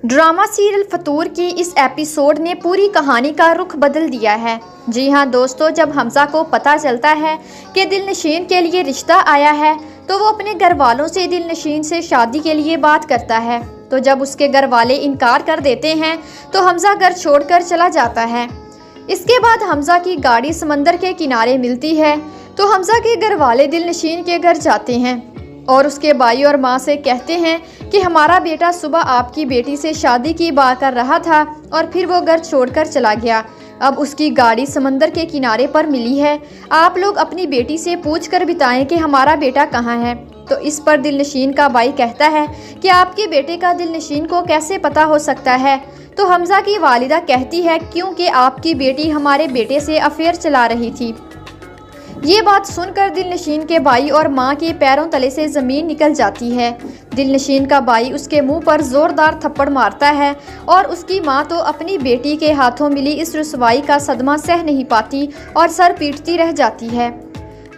Drama serial फतूर की इस episode ने पूरी कहानी का रुख बदल दिया है। जी हाँ दोस्तों, जब हमजा को पता चलता है कि दिलनशीन के लिए रिश्ता आया है तो वो अपने घर वालों से दिलनशीन से शादी के लिए बात करता है। तो जब उसके घर वाले इनकार कर देते हैं तो हमजा घर छोड़कर चला जाता है। इसके बाद हमजा की गाड़ी समंदर के किनारे मिलती है तो हमजा के घर वाले दिलनशीन के घर जाते हैं और उसके भाई और माँ से कहते हैं कि हमारा बेटा सुबह आपकी बेटी से शादी की बात कर रहा था और फिर वो घर छोड़कर चला गया। अब उसकी गाड़ी समंदर के किनारे पर मिली है। आप लोग अपनी बेटी से पूछ कर बताएं कि हमारा बेटा कहाँ है। तो इस पर दिलनशीन का भाई कहता है कि आपके बेटे का दिलनशीन को कैसे पता हो सकता है। तो हमजा की वालिदा कहती है क्योंकि आपकी बेटी हमारे बेटे से अफेयर चला रही थी। ये बात सुनकर दिलनशीन के भाई और माँ के पैरों तले से ज़मीन निकल जाती है। दिलनशीन का भाई उसके मुंह पर ज़ोरदार थप्पड़ मारता है और उसकी माँ तो अपनी बेटी के हाथों मिली इस रुसवाई का सदमा सह नहीं पाती और सर पीटती रह जाती है।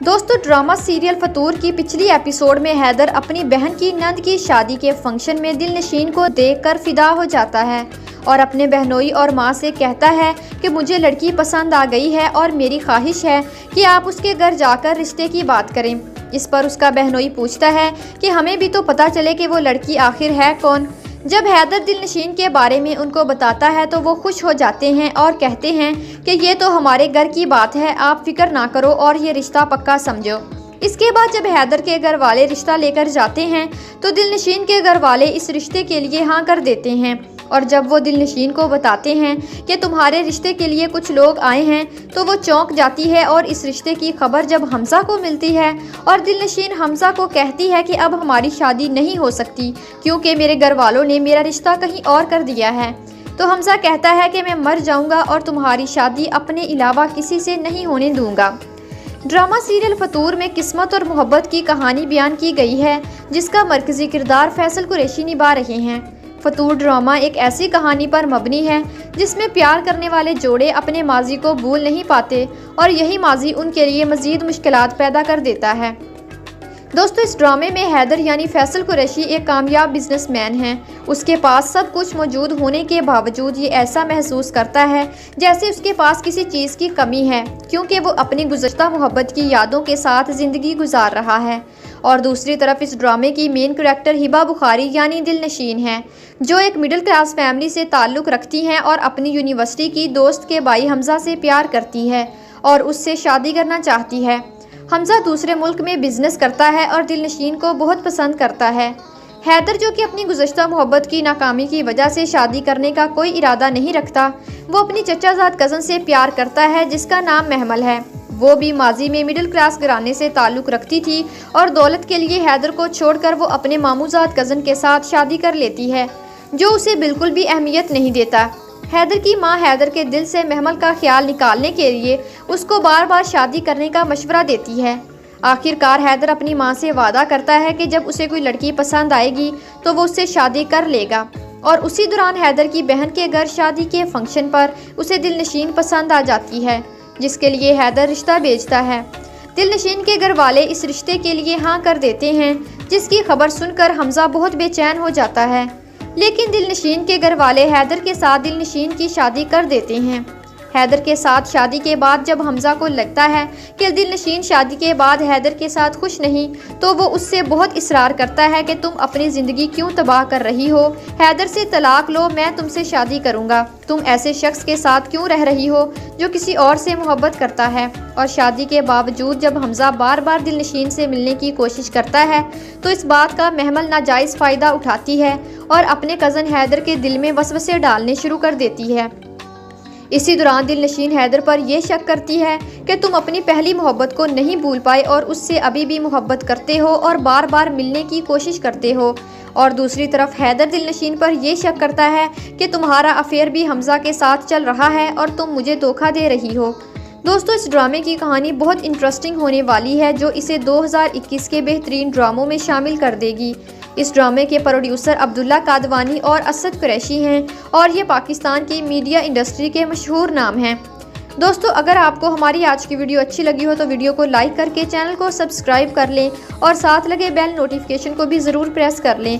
दोस्तों, ड्रामा सीरियल फतूर की पिछली एपिसोड में हैदर अपनी बहन की नंद की शादी के फंक्शन में दिलनशीन को देखकर फिदा हो जाता है और अपने बहनोई और माँ से कहता है कि मुझे लड़की पसंद आ गई है और मेरी ख्वाहिश है कि आप उसके घर जाकर रिश्ते की बात करें। इस पर उसका बहनोई पूछता है कि हमें भी तो पता चले कि वो लड़की आखिर है कौन। जब हैदर दिलनशीन के बारे में उनको बताता है तो वो खुश हो जाते हैं और कहते हैं कि ये तो हमारे घर की बात है, आप फिक्र ना करो और ये रिश्ता पक्का समझो। इसके बाद जब हैदर के घर वाले रिश्ता लेकर जाते हैं तो दिलनशीन के घर वाले इस रिश्ते के लिए हाँ कर देते हैं। और जब वो दिलनशीन को बताते हैं कि तुम्हारे रिश्ते के लिए कुछ लोग आए हैं तो वो चौंक जाती है। और इस रिश्ते की खबर जब हमजा को मिलती है और दिलनशीन हमजा को कहती है कि अब हमारी शादी नहीं हो सकती क्योंकि मेरे घर वालों ने मेरा रिश्ता कहीं और कर दिया है। तो हमजा कहता है कि मैं मर जाऊंगा और तुम्हारी शादी अपने अलावा किसी से नहीं होने दूंगा। ड्रामा सीरियल फतूर में किस्मत और मोहब्बत की कहानी बयान की गई है जिसका मरकजी किरदार फैसल कुरैशी निभा रहे हैं। फतूर ड्रामा एक ऐसी कहानी पर मबनी है जिसमें प्यार करने वाले जोड़े अपने माजी को भूल नहीं पाते और यही माजी उनके लिए मज़ीद मुश्किलात पैदा कर देता है। दोस्तों, इस ड्रामे में हैदर यानी फैसल कुरैशी एक कामयाब बिजनेसमैन है। उसके पास सब कुछ मौजूद होने के बावजूद ये ऐसा महसूस करता है जैसे उसके पास किसी चीज़ की कमी है क्योंकि वो अपनी गुज़श्ता मोहब्बत की यादों के साथ ज़िंदगी गुजार रहा है। और दूसरी तरफ इस ड्रामे की मेन करैक्टर हिबा बुखारी यानी दिलनशीन है जो एक मिडिल क्लास फैमिली से ताल्लुक़ रखती हैं और अपनी यूनिवर्सिटी की दोस्त के भाई हमजा से प्यार करती है और उससे शादी करना चाहती है। हमजा दूसरे मुल्क में बिजनेस करता है और दिलनशीन को बहुत पसंद करता है। हैदर जो कि अपनी गुज़श्ता मोहब्बत की नाकामी की वजह से शादी करने का कोई इरादा नहीं रखता, वो अपनी चचाजाद कज़न से प्यार करता है जिसका नाम महमल है। वो भी माजी में मिडिल क्लास घराने से ताल्लुक़ रखती थी और दौलत के लिए हैदर को छोड़कर वो अपने मामूजाद कज़न के साथ शादी कर लेती है जो उसे बिल्कुल भी अहमियत नहीं देता। हैदर की माँ हैदर के दिल से महमल का ख्याल निकालने के लिए उसको बार बार शादी करने का मशवरा देती है। आखिरकार हैदर अपनी माँ से वादा करता है कि जब उसे कोई लड़की पसंद आएगी तो वो उससे शादी कर लेगा। और उसी दौरान हैदर की बहन के घर शादी के फंक्शन पर उसे दिलनशीन पसंद आ जाती है जिसके लिए हैदर रिश्ता भेजता है। दिलनशीन के घर वाले इस रिश्ते के लिए हाँ कर देते हैं जिसकी खबर सुनकर हमजा बहुत बेचैन हो जाता है। लेकिन दिलनशीन के घर वाले हैदर के साथ दिलनशीन की शादी कर देते हैं। हैदर के साथ शादी के बाद जब हमजा को लगता है कि दिलनशीन शादी के बाद हैदर के साथ खुश नहीं तो वो उससे बहुत इसरार करता है कि तुम अपनी ज़िंदगी क्यों तबाह कर रही हो, हैदर से तलाक लो, मैं तुमसे शादी करूँगा। तुम ऐसे शख्स के साथ क्यों रह रही हो जो किसी और से मोहब्बत करता है। और शादी के बावजूद जब हमजा बार बार दिलनशीन से मिलने की कोशिश करता है तो इस बात का महमल नाजायज़ फ़ायदा उठाती है और अपने कज़न हैदर के दिल में वसवसे डालने शुरू कर देती है। इसी दौरान दिलनशीन हैदर पर यह शक करती है कि तुम अपनी पहली मोहब्बत को नहीं भूल पाए और उससे अभी भी मोहब्बत करते हो और बार बार मिलने की कोशिश करते हो। और दूसरी तरफ हैदर दिलनशीन पर यह शक करता है कि तुम्हारा अफेयर भी हमजा के साथ चल रहा है और तुम मुझे धोखा दे रही हो। दोस्तों, इस ड्रामे की कहानी बहुत इंटरेस्टिंग होने वाली है जो इसे 2021 के बेहतरीन ड्रामों में शामिल कर देगी। इस ड्रामे के प्रोड्यूसर अब्दुल्ला कादवानी और असद कुरैशी हैं और ये पाकिस्तान की मीडिया इंडस्ट्री के मशहूर नाम हैं। दोस्तों, अगर आपको हमारी आज की वीडियो अच्छी लगी हो तो वीडियो को लाइक करके चैनल को सब्सक्राइब कर लें और साथ लगे बेल नोटिफिकेशन को भी ज़रूर प्रेस कर लें